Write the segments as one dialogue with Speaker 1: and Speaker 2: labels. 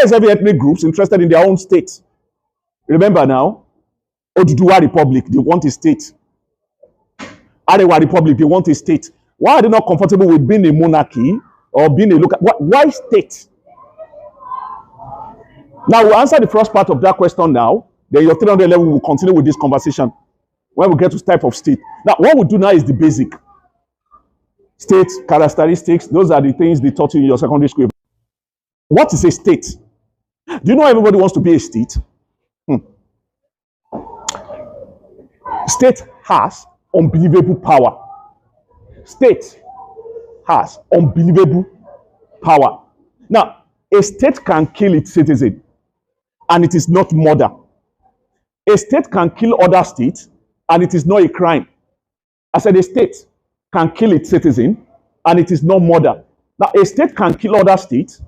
Speaker 1: is every ethnic group interested in their own state? Remember now, Oduduwa Republic, they want a state. Arewa Republic, they want a state. Why are they not comfortable with being a monarchy or being a local? Why state? Now, we'll answer the first part of that question now. Then your 300 level will continue with this conversation when we get to type of state. Now, what we'll do now is the basic. State characteristics, those are the things they taught you in your secondary school. What is a state? Do you know everybody wants to be a state? State has unbelievable power. State has unbelievable power. Now, a state can kill its citizen, and it is not murder. A state can kill other states, and it is not a crime. I said a state can kill its citizen, and it is not murder. Now, a state can kill other states,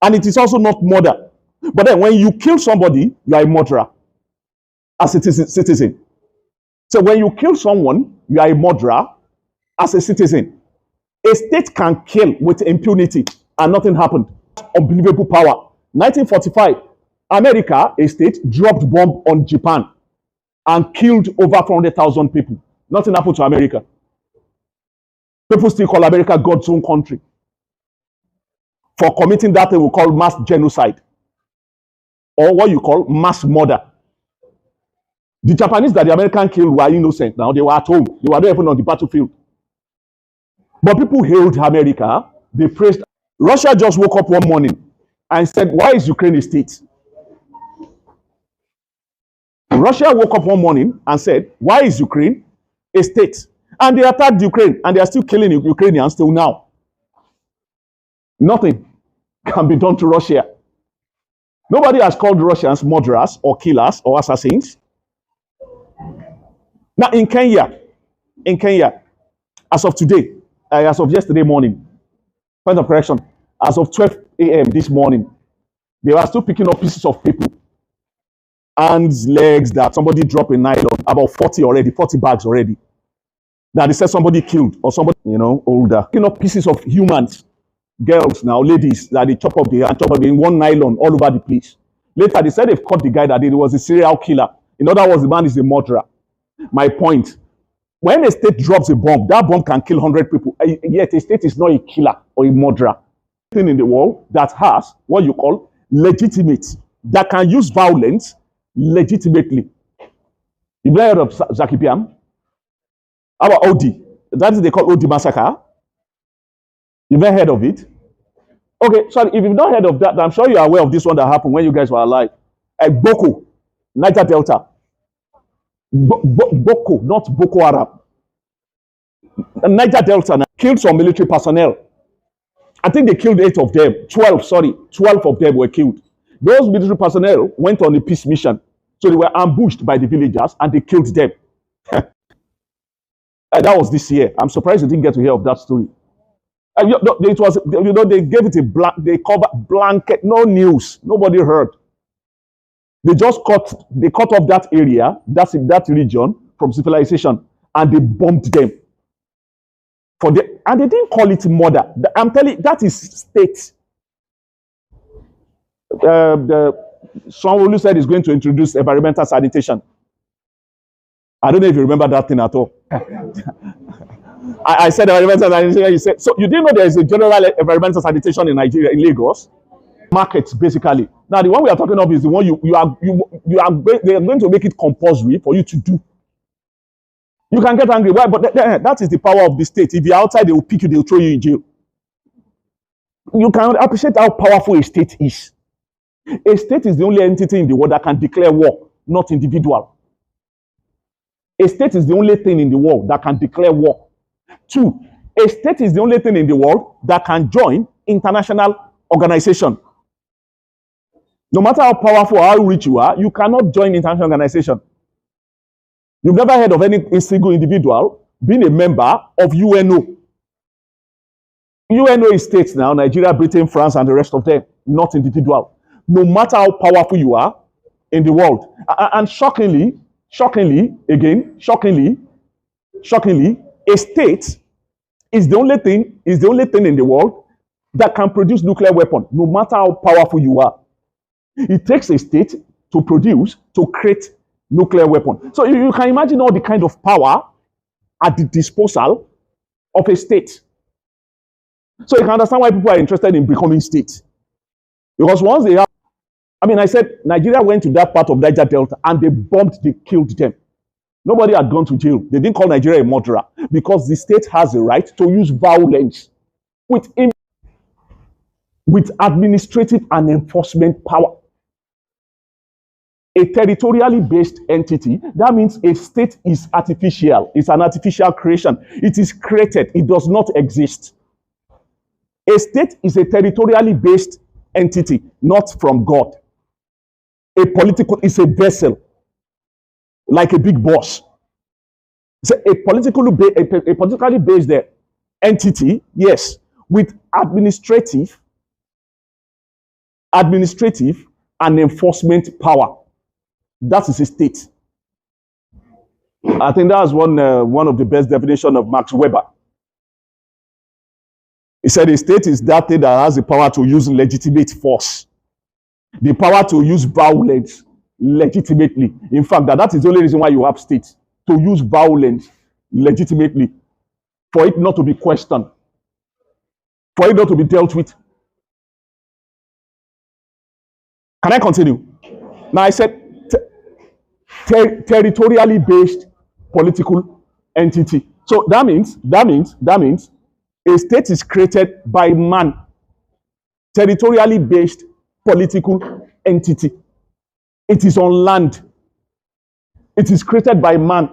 Speaker 1: and it is also not murder. But then when you kill somebody, you are a murderer as a citizen. So when you kill someone, you are a murderer as a citizen. A state can kill with impunity, and nothing happened. Unbelievable power. 1945, America, a state, dropped bomb on Japan and killed over 400,000 people. Nothing happened to America. People still call America God's own country for committing that thing we call mass genocide, or what you call mass murder. The Japanese that the American killed were innocent now. They were at home. They were not even on the battlefield. But people hailed America. They praised. Russia just woke up one morning and said, why is Ukraine a state? Russia woke up one morning and said, why is Ukraine a state? And they attacked Ukraine, and they are still killing Ukrainians till now. Nothing can be done to Russia. Nobody has called Russians murderers or killers or assassins. Now in Kenya, as of today, as of yesterday morning, point of correction, as of 12 a.m. this morning, they were still picking up pieces of people, hands, legs that somebody dropped in nylon, about 40 bags already, that they said somebody killed or somebody, older. Picking up pieces of humans, girls now, ladies, that they chop up in one nylon all over the place. Later, they said they've caught the guy that did. It was a serial killer. In other words, the man is a murderer. My point, when a state drops a bomb, that bomb can kill 100 people. Yet a state is not a killer or a murderer. Thing in the world that has what you call legitimate, that can use violence legitimately. You've heard of Zakipiam? How about OD? That is they call OD massacre. You've never heard of it? Okay, sorry, if you've not heard of that, I'm sure you are aware of this one that happened when you guys were alive. Boko, Niger Delta. Boko, not Boko Haram. Niger Delta killed some military personnel. I think they killed 8 of them. 12 of them were killed. Those military personnel went on a peace mission. So they were ambushed by the villagers and they killed them. That was this year. I'm surprised you didn't get to hear of that story. It was, they gave it they covered blanket, no news. Nobody heard. They just cut off that area, that region from civilization, and they bombed them. And they didn't call it murder. I'm telling you, that is state. Someone who said he's going to introduce environmental sanitation. I don't know if you remember that thing at all. I said environmental sanitation. You said, so you didn't know there is a general environmental sanitation in Nigeria, in Lagos? Markets, basically. Now, the one we are talking of is the one they are going to make it compulsory for you to do. You can get angry. Why? But that is the power of the state. If you're outside, they will pick you, they will throw you in jail. You can appreciate how powerful a state is. A state is the only entity in the world that can declare war, not individual. A state is the only thing in the world that can declare war. 2, a state is the only thing in the world that can join international organization. No matter how powerful or how rich you are, you cannot join international organization. You've never heard of any single individual being a member of UNO. UNO is states now, Nigeria, Britain, France, and the rest of them, not individual. No matter how powerful you are in the world. And shockingly, a state is the only thing in the world that can produce nuclear weapon, no matter how powerful you are. It takes a state to produce, to create nuclear weapon. So you can imagine all the kind of power at the disposal of a state. So you can understand why people are interested in becoming states. Because once they have, I said Nigeria went to that part of Niger Delta and they bombed, they killed them. Nobody had gone to jail. They didn't call Nigeria a murderer because the state has the right to use violence with administrative and enforcement power. A territorially based entity, that means a state is artificial. It's an artificial creation. It is created. It does not exist. A state is a territorially based entity, not from God. A political is a vessel, like a big boss. So a politically based entity, yes, with administrative and enforcement power. That is a state. I think that's one of the best definitions of Max Weber. He said a state is that thing that has the power to use legitimate force, the power to use violence legitimately. In fact, that is the only reason why you have states, to use violence legitimately, for it not to be questioned, for it not to be dealt with. Can I continue? Now I said territorially based political entity. So that means a state is created by man. Territorially based political entity. It is on land. It is created by man.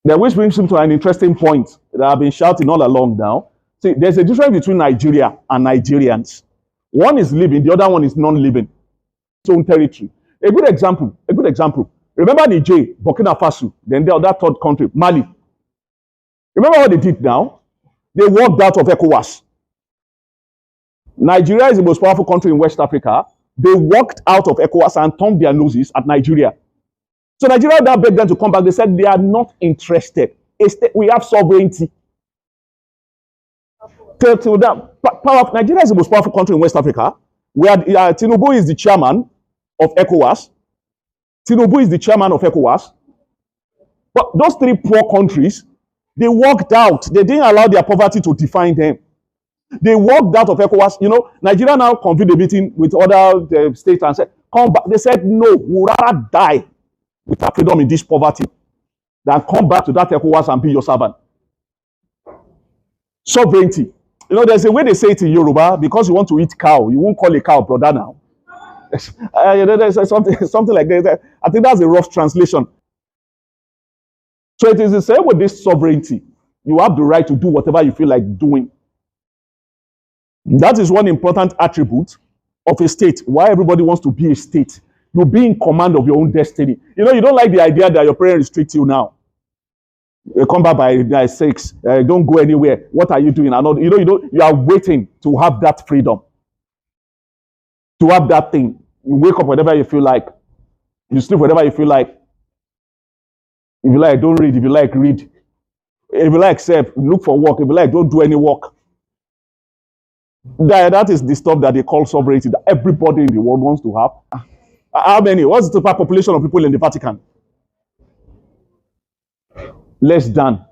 Speaker 1: That which brings him to an interesting point that I've been shouting all along now. See, there's a difference between Nigeria and Nigerians. One is living, the other one is non-living. Its own territory. A good example. Remember Niger, Burkina Faso, then the other third country, Mali. Remember what they did now? They walked out of ECOWAS. Nigeria is the most powerful country in West Africa. They walked out of ECOWAS and turned their noses at Nigeria. So Nigeria now begged them to come back. They said they are not interested. We have sovereignty. Nigeria is the most powerful country in West Africa, where Tinubu is the chairman of ECOWAS. But those three poor countries, they walked out. They didn't allow their poverty to define them. They walked out of ECOWAS. You know, Nigeria now convened a meeting with other states and said, come back. They said, no, we'll rather die with our freedom in this poverty than come back to that ECOWAS and be your servant. Sovereignty. You know, there's a way they say it in Yoruba, because you want to eat cow, you won't call a cow brother now. There's something like that. I think that's a rough translation. So it is the same with this sovereignty. You have the right to do whatever you feel like doing. That is one important attribute of a state. Why everybody wants to be a state. You be in command of your own destiny. You know, you don't like the idea that your parents restrict you now. You come back by 6. Don't go anywhere. What are you doing? You are waiting to have that freedom. To have that thing. You wake up whenever you feel like. You sleep whenever you feel like. If you like, don't read. If you like, read. If you like, serve. Look for work. If you like, don't do any work. That is the stuff that they call sovereignty, that everybody in the world wants to have. How many? What's the total population of people in the Vatican? Less than.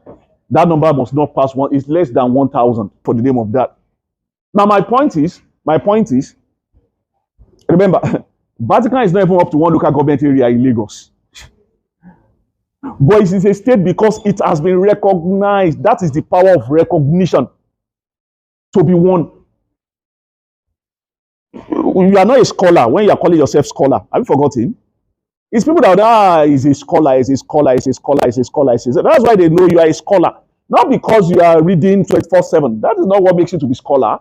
Speaker 1: That number must not pass one. It's less than 1,000 for the name of that. Now, my point is, remember, Vatican is not even up to one local government area in Lagos. But it is a state because it has been recognized. That is the power of recognition. To be one. You are not a scholar when you are calling yourself scholar. Have you forgotten? It's people that is a scholar. That's why they know you are a scholar. Not because you are reading 24/7. That is not what makes you to be scholar.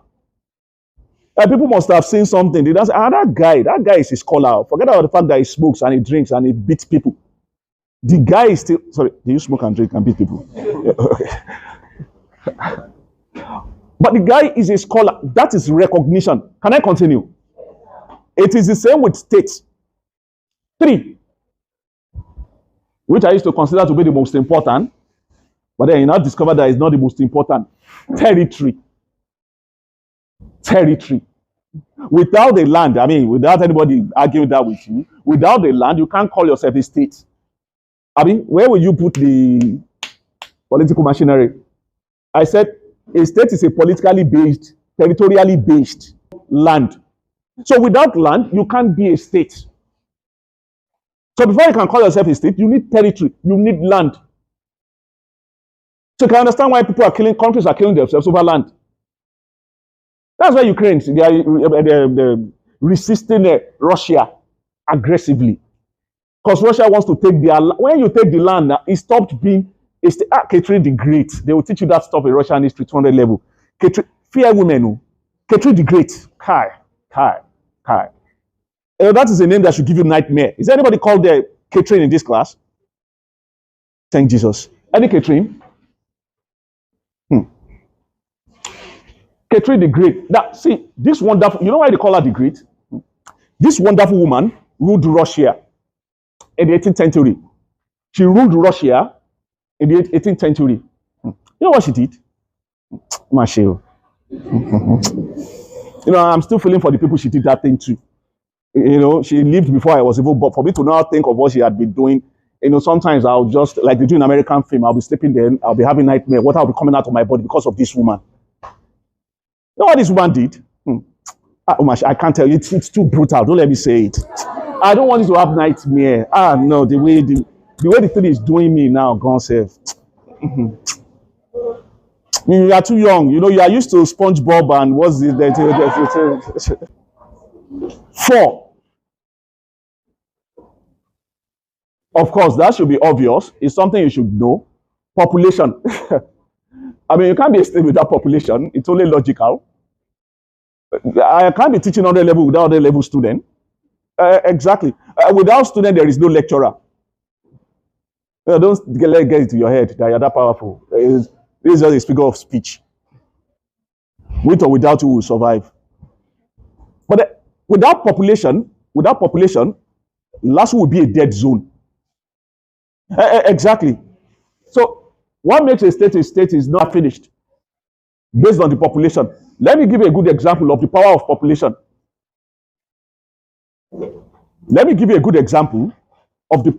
Speaker 1: People must have seen something. They don't say, that guy is a scholar. Forget about the fact that he smokes and he drinks and he beats people. The guy is still, sorry, do you smoke and drink and beat people? But the guy is a scholar. That is recognition. Can I continue? It is the same with states. 3, which I used to consider to be the most important, but then you now discover that it's not the most important. Territory. Territory. Without the land, I mean, without anybody arguing that with you, without the land, you can't call yourself a state. I mean, where will you put the political machinery? I said a state is a politically based, territorially based land. So without land, you can't be a state. So before you can call yourself a state, you need territory, you need land. So you can understand why countries are killing themselves over land. That's why Ukraine, they are resisting Russia aggressively. Because Russia wants to take their land. When you take the land, it stopped being Catherine the Great. They will teach you that stuff in Russian history 200 level. Fear women. Catherine the Great. Kai. That is a name that should give you nightmare. Is there anybody called Catherine in this class? Thank Jesus. Any Catherine? Catherine the Great. Now, see, this wonderful, you know why they call her the Great? This wonderful woman ruled Russia in the 18th century. She ruled Russia in the 18th century. You know what she did? Macheo. You know, I'm still feeling for the people she did that thing to. You know, she lived before I was even born. For me to now think of what she had been doing, you know, sometimes I'll just, like they do in American film, I'll be sleeping there, I'll be having nightmare. What will be coming out of my body because of this woman? You know what this woman did? Oh my, I can't tell you. It's too brutal. Don't let me say it. I don't want you to have nightmare. No, the way the thing is doing me now, gone safe. You are too young. You know, you are used to SpongeBob and what's this? 4. Of course, that should be obvious. It's something you should know. Population. I mean, you can't be a state without population. It's only logical. I can't be teaching 100 level without 100 level student. Exactly. Without student, there is no lecturer. Don't get it into your head that you're that powerful. This is just a figure of speech. With or without you will survive. But without population, last will be a dead zone. Exactly. So what makes a state is not finished based on the population. Let me give you a good example of the power of population. Let me give you a good example of the